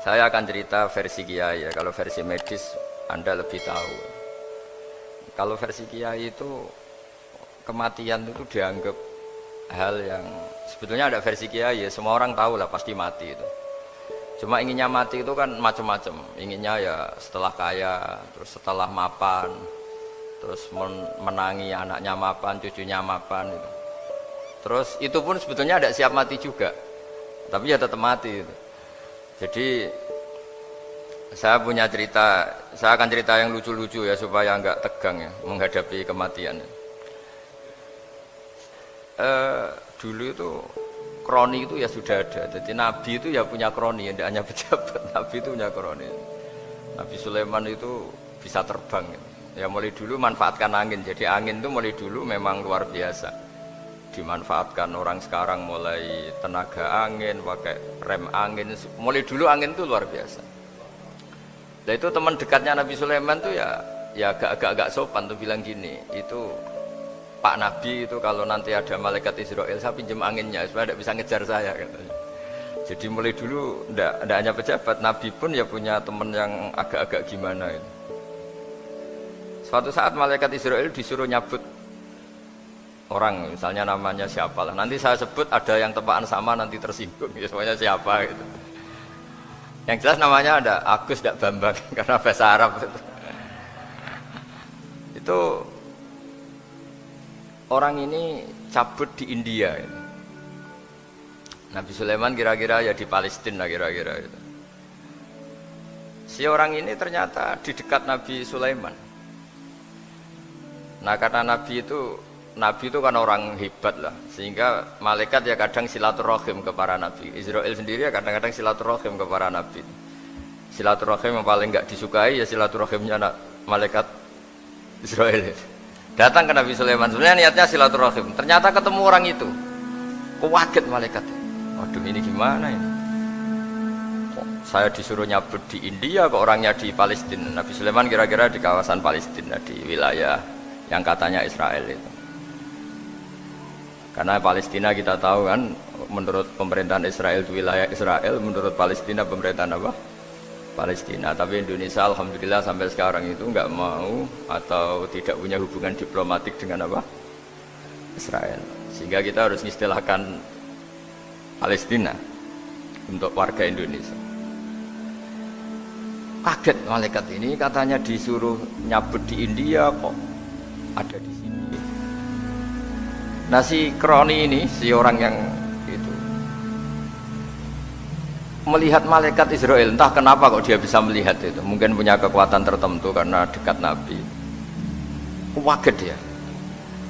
Saya akan cerita versi Kiai ya. Kalau versi medis Anda lebih tahu. Kalau versi Kiai itu kematian itu dianggap hal yang sebetulnya ada versi Kiai ya. Semua orang tahu lah pasti mati itu. Cuma inginnya mati itu kan macam-macam. Inginnya ya setelah kaya, terus setelah mapan, terus menangi anaknya mapan, cucunya mapan itu. Terus itu pun sebetulnya ada siap mati juga. Tapi ya tetap mati itu. Jadi saya punya cerita, saya akan cerita yang lucu-lucu ya supaya enggak tegang ya menghadapi kematian. Dulu itu kroni itu ya sudah ada. Jadi Nabi itu ya punya kroni, tidak hanya pejabat. Nabi itu punya kroni. Nabi Sulaiman itu bisa terbang. Ya mulai dulu manfaatkan angin. Jadi angin itu mulai dulu memang luar biasa. Dimanfaatkan orang sekarang mulai tenaga angin, pakai rem angin. Mulai dulu angin itu luar biasa. Nah itu teman dekatnya Nabi Sulaiman tuh ya agak sopan tuh bilang gini, itu Pak Nabi itu kalau nanti ada malaikat Israel saya pinjam anginnya supaya tidak bisa ngejar saya katanya. Jadi mulai dulu ndak hanya pejabat, Nabi pun ya punya teman yang agak-agak gimana itu. Suatu saat malaikat Israel disuruh nyabut orang, misalnya namanya siapa lah. Nanti saya sebut ada yang tepaan sama nanti tersinggung, ya semuanya siapa gitu. Yang jelas namanya ada Agus tidak Bambang karena bahasa Arab itu. Itu orang ini cabut di India. Gitu. Nabi Sulaiman kira-kira ya di Palestina kira-kira itu. Si orang ini ternyata di dekat Nabi Sulaiman. Nah karena Nabi itu kan orang hebat lah, sehingga malaikat ya kadang silaturahim ke para nabi. Israel sendiri ya kadang-kadang silaturahim ke para nabi. Silaturahim yang paling enggak disukai ya silaturahimnya malaikat Israel. Datang ke Nabi Sulaiman, sebenarnya niatnya silaturahim. Ternyata ketemu orang itu, kaget malaikat. Waduh ini gimana ini? Kok saya disuruh nyabut di India, kok orangnya di Palestina. Nabi Sulaiman kira-kira di kawasan Palestina, di wilayah yang katanya Israel itu. Karena Palestina kita tahu kan, menurut pemerintahan Israel itu wilayah Israel, menurut Palestina pemerintahan apa? Palestina. Tapi Indonesia alhamdulillah sampai sekarang itu nggak mau atau tidak punya hubungan diplomatik dengan apa? Israel. Sehingga kita harus mengistilahkan Palestina untuk warga Indonesia. Kaget malaikat ini, katanya disuruh nyabut di India kok ada di sini. Nah si kroni ini, si orang yang itu melihat malaikat Israel, entah kenapa kok dia bisa melihat itu, mungkin punya kekuatan tertentu karena dekat Nabi. Kaget dia,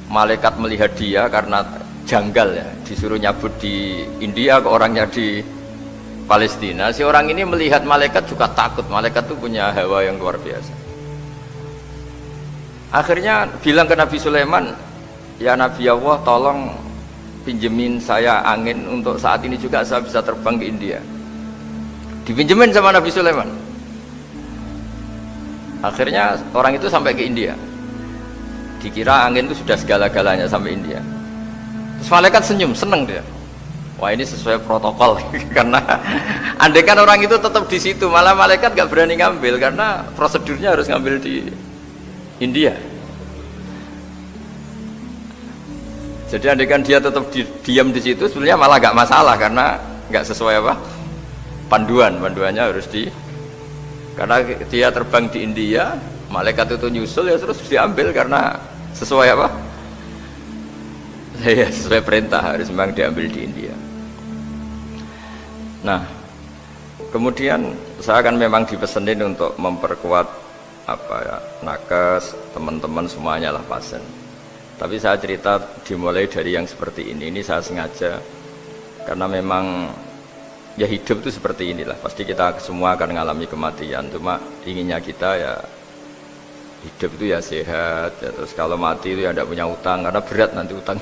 malaikat melihat dia karena janggal ya, disuruh nyabut di India ke orangnya di Palestina. Si orang ini melihat malaikat juga takut, malaikat itu punya hawa yang luar biasa. Akhirnya bilang ke Nabi Sulaiman, ya Nabi Allah tolong pinjemin saya angin untuk saat ini juga saya bisa terbang ke India. Dipinjemin sama Nabi Sulaiman. Akhirnya orang itu sampai ke India. Dikira angin itu sudah segala-galanya sampai India. Terus malaikat senyum, seneng dia. Wah ini sesuai protokol karena andai kan orang itu tetap di situ, malah malaikat gak berani ngambil karena prosedurnya harus ngambil di India. Jadi andai kan dia tetap diam di situ, sebenarnya malah gak masalah karena gak sesuai apa? Panduannya harus karena dia terbang di India, malaikat itu nyusul ya terus diambil karena sesuai apa? Ya sesuai perintah harus memang diambil di India. Nah, kemudian saya akan memang dipesenin untuk memperkuat apa ya, nakes, teman-teman semuanya lah pasien. Tapi saya cerita dimulai dari yang seperti ini saya sengaja karena memang ya hidup itu seperti inilah, pasti kita semua akan mengalami kematian, cuma inginnya kita ya hidup itu ya sehat ya, terus kalau mati itu ya tidak punya utang karena berat nanti utang